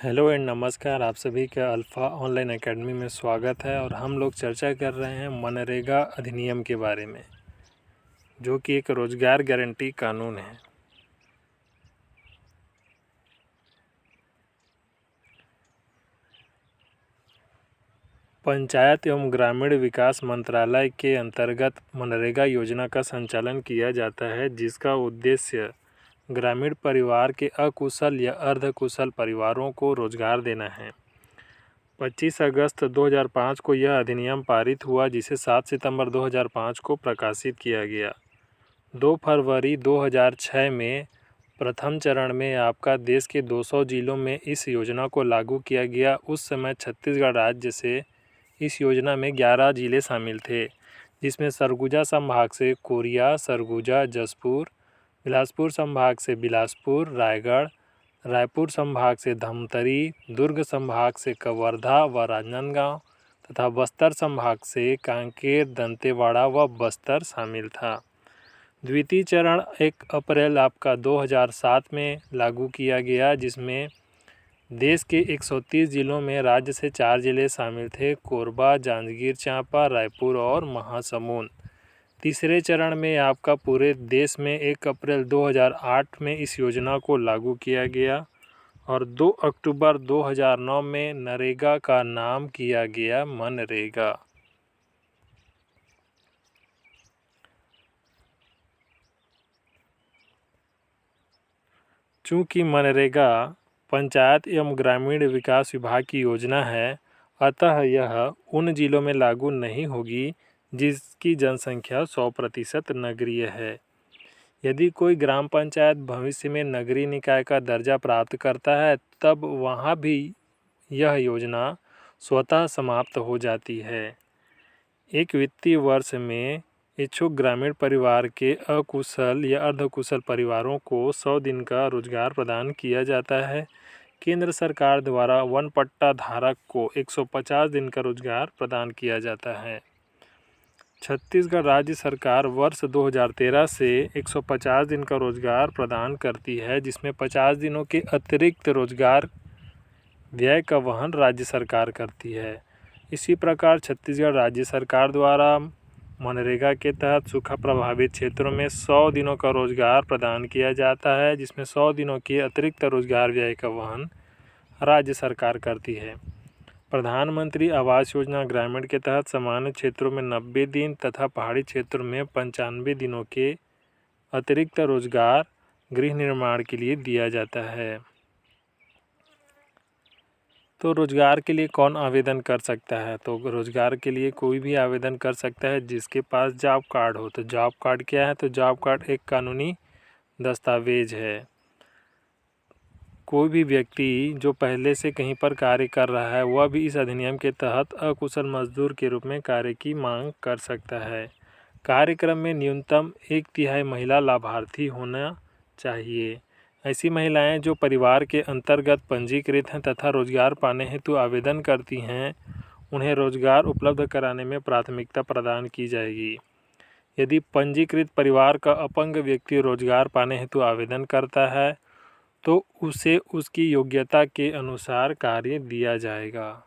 Hello and नमस्कार। आप सभी का अल्फ़ा ऑनलाइन एकेडमी में स्वागत है और हम लोग चर्चा कर रहे हैं मनरेगा अधिनियम के बारे में, जो कि एक रोज़गार गारंटी कानून है। पंचायत एवं ग्रामीण विकास मंत्रालय के अंतर्गत मनरेगा योजना का संचालन किया जाता है, जिसका उद्देश्य ग्रामीण परिवार के अकुशल या अर्धकुशल परिवारों को रोजगार देना है। 25 अगस्त 2005 को यह अधिनियम पारित हुआ, जिसे 7 सितंबर 2005 को प्रकाशित किया गया। 2 फरवरी 2006 में प्रथम चरण में आपका देश के 200 जिलों में इस योजना को लागू किया गया। उस समय छत्तीसगढ़ राज्य से इस योजना में 11 जिले शामिल थे, जिसमें सरगुजा संभाग से कोरिया, सरगुजा, जशपुर, बिलासपुर संभाग से बिलासपुर, रायगढ़, रायपुर संभाग से धमतरी, दुर्ग संभाग से कवर्धा व राजनांदगांव तथा बस्तर संभाग से कांकेर, दंतेवाड़ा व बस्तर शामिल था। द्वितीय चरण 1 अप्रैल आपका 2007 में लागू किया गया, जिसमें देश के 130 जिलों में राज्य से 4 जिले शामिल थे: कोरबा, जांजगीर चांपा, रायपुर और महासमुंद। तीसरे चरण में आपका पूरे देश में 1 अप्रैल 2008 में इस योजना को लागू किया गया और 2 अक्टूबर 2009 में नरेगा का नाम किया गया मनरेगा। चूँकि मनरेगा पंचायत एवं ग्रामीण विकास विभाग की योजना है, अतः यह उन जिलों में लागू नहीं होगी जिसकी जनसंख्या 100% नगरीय है। यदि कोई ग्राम पंचायत भविष्य में नगरीय निकाय का दर्जा प्राप्त करता है, तब वहाँ भी यह योजना स्वतः समाप्त हो जाती है। एक वित्तीय वर्ष में इच्छुक ग्रामीण परिवार के अकुशल या अर्धकुशल परिवारों को 100 दिन का रोजगार प्रदान किया जाता है। केंद्र सरकार द्वारा वन पट्टा धारक को 150 दिन का रोजगार प्रदान किया जाता है। छत्तीसगढ़ राज्य सरकार वर्ष 2013 से 150 दिन का रोजगार प्रदान करती है, जिसमें 50 दिनों के अतिरिक्त रोजगार व्यय का वहन राज्य सरकार करती है। इसी प्रकार छत्तीसगढ़ राज्य सरकार द्वारा मनरेगा के तहत सूखा प्रभावित क्षेत्रों में 100 दिनों का रोजगार प्रदान किया जाता है, जिसमें 100 दिनों के अतिरिक्त रोजगार व्यय का वहन राज्य सरकार करती है। प्रधानमंत्री आवास योजना ग्रामीण के तहत सामान्य क्षेत्रों में 90 दिन तथा पहाड़ी क्षेत्रों में 95 दिनों के अतिरिक्त रोजगार गृह निर्माण के लिए दिया जाता है। तो रोजगार के लिए कौन आवेदन कर सकता है? तो रोजगार के लिए कोई भी आवेदन कर सकता है जिसके पास जॉब कार्ड हो। तो जॉब कार्ड क्या है? तो जॉब कार्ड एक कानूनी दस्तावेज है। कोई भी व्यक्ति जो पहले से कहीं पर कार्य कर रहा है, वह भी इस अधिनियम के तहत अकुशल मजदूर के रूप में कार्य की मांग कर सकता है। कार्यक्रम में न्यूनतम 1/3 महिला लाभार्थी होना चाहिए। ऐसी महिलाएं जो परिवार के अंतर्गत पंजीकृत हैं तथा रोजगार पाने हेतु आवेदन करती हैं, उन्हें रोजगार उपलब्ध कराने में प्राथमिकता प्रदान की जाएगी। यदि पंजीकृत परिवार का अपंग व्यक्ति रोजगार पाने हेतु आवेदन करता है, तो उसे उसकी योग्यता के अनुसार कार्य दिया जाएगा।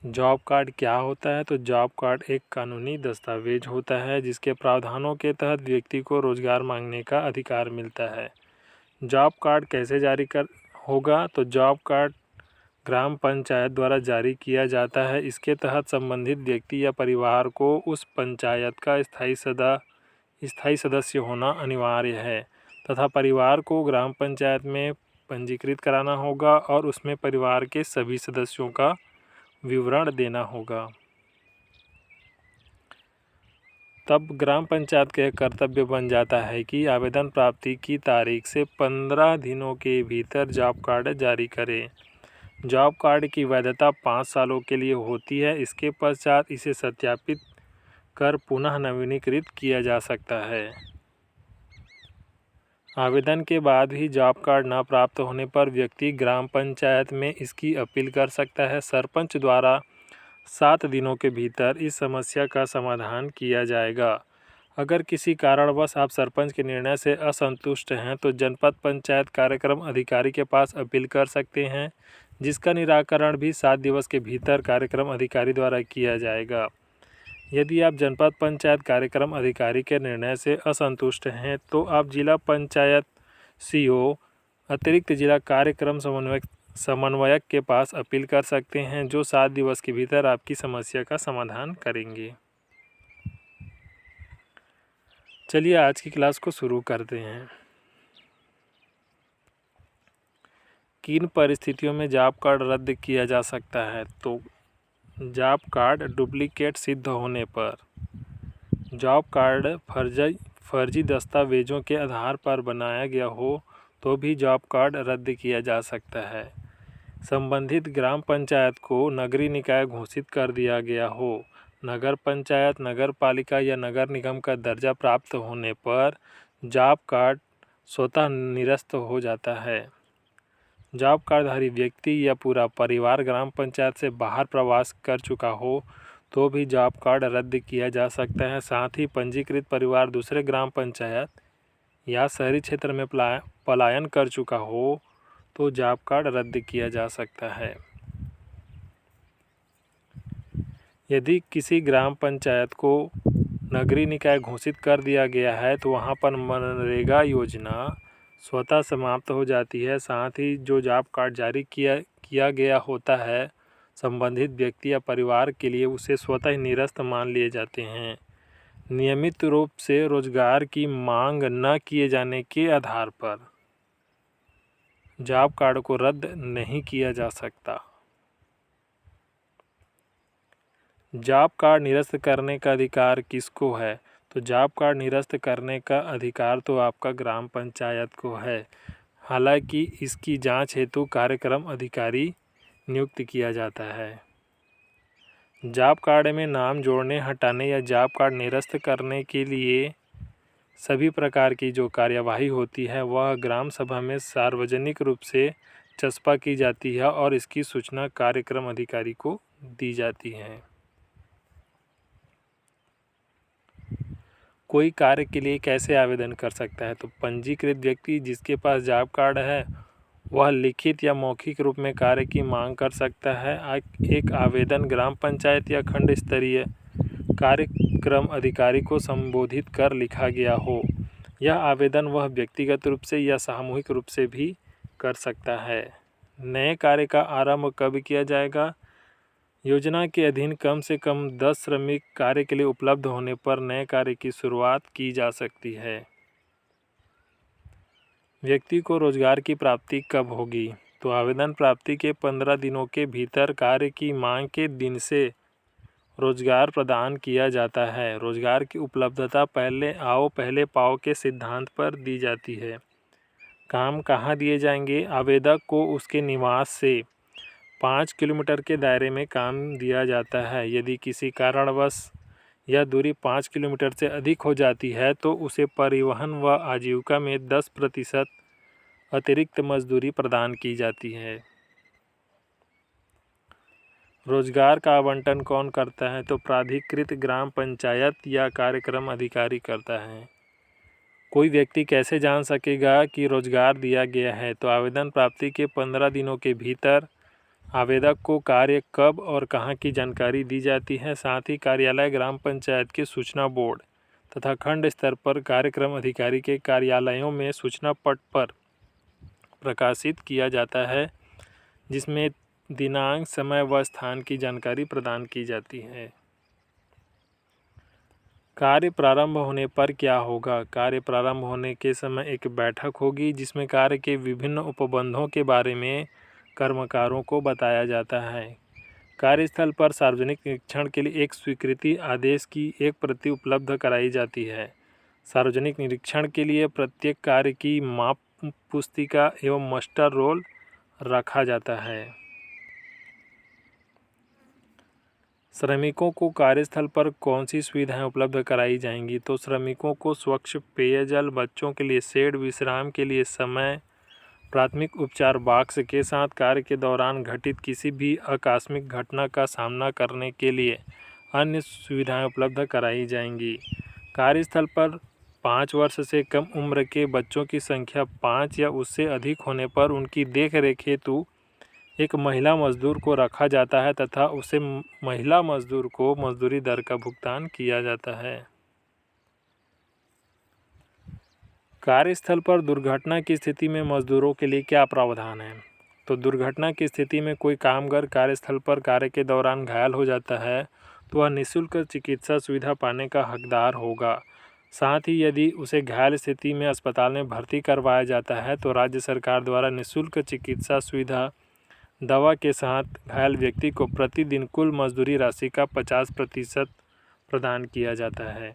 जॉब कार्ड क्या होता है? तो जॉब कार्ड एक कानूनी दस्तावेज होता है जिसके प्रावधानों के तहत व्यक्ति को रोजगार मांगने का अधिकार मिलता है। जॉब कार्ड कैसे जारी होगा? तो जॉब कार्ड ग्राम पंचायत द्वारा जारी किया जाता है। इसके तहत संबंधित व्यक्ति या परिवार को उस पंचायत का स्थायी सदस्य होना अनिवार्य है तथा परिवार को ग्राम पंचायत में पंजीकृत कराना होगा और उसमें परिवार के सभी सदस्यों का विवरण देना होगा। तब ग्राम पंचायत का कर्तव्य बन जाता है कि आवेदन प्राप्ति की तारीख से 15 दिनों के भीतर जॉब कार्ड जारी करें। जॉब कार्ड की वैधता 5 सालों के लिए होती है। इसके पश्चात इसे सत्यापित कर पुनः नवीनीकृत किया जा सकता है। आवेदन के बाद भी जॉब कार्ड न प्राप्त होने पर व्यक्ति ग्राम पंचायत में इसकी अपील कर सकता है। सरपंच द्वारा 7 दिनों के भीतर इस समस्या का समाधान किया जाएगा। अगर किसी कारणवश आप सरपंच के निर्णय से असंतुष्ट हैं तो जनपद पंचायत कार्यक्रम अधिकारी के पास अपील कर सकते हैं, जिसका निराकरण भी 7 दिवस के भीतर कार्यक्रम अधिकारी द्वारा किया जाएगा। यदि आप जनपद पंचायत कार्यक्रम अधिकारी के निर्णय से असंतुष्ट हैं तो आप जिला पंचायत सीओ, अतिरिक्त जिला कार्यक्रम समन्वयक के पास अपील कर सकते हैं, जो 7 दिवस के भीतर आपकी समस्या का समाधान करेंगे। चलिए आज की क्लास को शुरू करते हैं। किन परिस्थितियों में जॉब कार्ड रद्द किया जा सकता है? तो जॉब कार्ड डुप्लीकेट सिद्ध होने पर, जॉब कार्ड फर्जी दस्तावेजों के आधार पर बनाया गया हो तो भी जॉब कार्ड रद्द किया जा सकता है। संबंधित ग्राम पंचायत को नगरीय निकाय घोषित कर दिया गया हो, नगर पंचायत, नगर पालिका या नगर निगम का दर्जा प्राप्त होने पर जॉब कार्ड स्वतः निरस्त हो जाता है। जॉब कार्डधारी व्यक्ति या पूरा परिवार ग्राम पंचायत से बाहर प्रवास कर चुका हो तो भी जॉब कार्ड रद्द किया जा सकता है। साथ ही पंजीकृत परिवार दूसरे ग्राम पंचायत या शहरी क्षेत्र में पलायन कर चुका हो तो जॉब कार्ड रद्द किया जा सकता है। यदि किसी ग्राम पंचायत को नगरीय निकाय घोषित कर दिया गया है तो वहां पर मनरेगा योजना स्वतः समाप्त हो जाती है। साथ ही जो जॉब कार्ड जारी किया गया होता है, संबंधित व्यक्ति या परिवार के लिए उसे स्वतः ही निरस्त मान लिए जाते हैं। नियमित रूप से रोजगार की मांग न किए जाने के आधार पर जॉब कार्ड को रद्द नहीं किया जा सकता। जॉब कार्ड निरस्त करने का अधिकार किसको है? तो जॉब कार्ड निरस्त करने का अधिकार तो आपका ग्राम पंचायत को है। हालांकि इसकी जांच हेतु कार्यक्रम अधिकारी नियुक्त किया जाता है। जॉब कार्ड में नाम जोड़ने, हटाने या जॉब कार्ड निरस्त करने के लिए सभी प्रकार की जो कार्यवाही होती है वह ग्राम सभा में सार्वजनिक रूप से चस्पा की जाती है और इसकी सूचना कार्यक्रम अधिकारी को दी जाती है। कोई कार्य के लिए कैसे आवेदन कर सकता है? तो पंजीकृत व्यक्ति जिसके पास जॉब कार्ड है वह लिखित या मौखिक रूप में कार्य की मांग कर सकता है। एक आवेदन ग्राम पंचायत या खंड स्तरीय कार्यक्रम अधिकारी को संबोधित कर लिखा गया हो। यह आवेदन वह व्यक्तिगत रूप से या सामूहिक रूप से भी कर सकता है। नए कार्य का आरंभ कब किया जाएगा? योजना के अधीन कम से कम 10 श्रमिक कार्य के लिए उपलब्ध होने पर नए कार्य की शुरुआत की जा सकती है। व्यक्ति को रोजगार की प्राप्ति कब होगी? तो आवेदन प्राप्ति के 15 दिनों के भीतर कार्य की मांग के दिन से रोजगार प्रदान किया जाता है। रोजगार की उपलब्धता पहले आओ पहले पाओ के सिद्धांत पर दी जाती है। काम कहाँ दिए जाएंगे? आवेदक को उसके निवास से 5 किलोमीटर के दायरे में काम दिया जाता है। यदि किसी कारणवश यह दूरी 5 किलोमीटर से अधिक हो जाती है तो उसे परिवहन व आजीविका में 10% अतिरिक्त मजदूरी प्रदान की जाती है। रोजगार का आवंटन कौन करता है? तो प्राधिकृत ग्राम पंचायत या कार्यक्रम अधिकारी करता है। कोई व्यक्ति कैसे जान सकेगा कि रोजगार दिया गया है? तो आवेदन प्राप्ति के 15 दिनों के भीतर आवेदक को कार्य कब और कहाँ की जानकारी दी जाती है। साथ ही कार्यालय, ग्राम पंचायत के सूचना बोर्ड तथा खंड स्तर पर कार्यक्रम अधिकारी के कार्यालयों में सूचना पट पर प्रकाशित किया जाता है, जिसमें दिनांक, समय व स्थान की जानकारी प्रदान की जाती है। कार्य प्रारंभ होने पर क्या होगा? कार्य प्रारंभ होने के समय एक बैठक होगी जिसमें कार्य के विभिन्न उपबंधों के बारे में कर्मकारों को बताया जाता है। कार्यस्थल पर सार्वजनिक निरीक्षण के लिए एक स्वीकृति आदेश की एक प्रति उपलब्ध कराई जाती है। सार्वजनिक निरीक्षण के लिए प्रत्येक कार्य की माप पुस्तिका एवं मास्टर रोल रखा जाता है। श्रमिकों को कार्यस्थल पर कौन सी सुविधाएं उपलब्ध कराई जाएंगी? तो श्रमिकों को स्वच्छ पेयजल, बच्चों के लिए शेड, विश्राम के लिए समय, प्राथमिक उपचार बॉक्स के साथ कार्य के दौरान घटित किसी भी आकस्मिक घटना का सामना करने के लिए अन्य सुविधाएं उपलब्ध कराई जाएंगी। कार्यस्थल पर 5 वर्ष से कम उम्र के बच्चों की संख्या 5 या उससे अधिक होने पर उनकी देखरेख हेतु एक महिला मजदूर को रखा जाता है तथा उसे महिला मजदूर को मजदूरी दर का भुगतान किया जाता है। कार्यस्थल पर दुर्घटना की स्थिति में मजदूरों के लिए क्या प्रावधान है? तो दुर्घटना की स्थिति में कोई कामगार कार्यस्थल पर कार्य के दौरान घायल हो जाता है तो वह निःशुल्क चिकित्सा सुविधा पाने का हकदार होगा। साथ ही यदि उसे घायल स्थिति में अस्पताल में भर्ती करवाया जाता है तो राज्य सरकार द्वारा निःशुल्क चिकित्सा सुविधा दवा के साथ घायल व्यक्ति को प्रतिदिन कुल मजदूरी राशि का 50% प्रदान किया जाता है।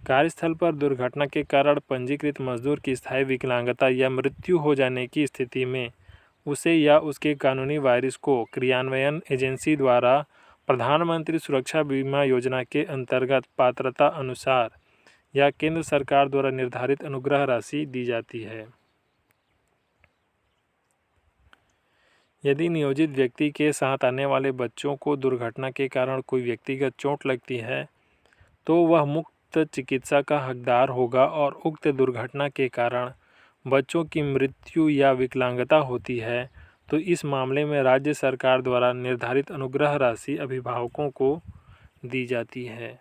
कार्यस्थल पर दुर्घटना के कारण पंजीकृत मजदूर की स्थायी विकलांगता या मृत्यु हो जाने की स्थिति में उसे या उसके कानूनी वारिस को क्रियान्वयन एजेंसी द्वारा प्रधानमंत्री सुरक्षा बीमा योजना के अंतर्गत पात्रता अनुसार या केंद्र सरकार द्वारा निर्धारित अनुग्रह राशि दी जाती है। यदि नियोजित व्यक्ति के साथ आने वाले बच्चों को दुर्घटना के कारण कोई व्यक्तिगत चोट लगती है तो वह मुफ्त चिकित्सा का हकदार होगा और उक्त दुर्घटना के कारण बच्चों की मृत्यु या विकलांगता होती है तो इस मामले में राज्य सरकार द्वारा निर्धारित अनुग्रह राशि अभिभावकों को दी जाती है।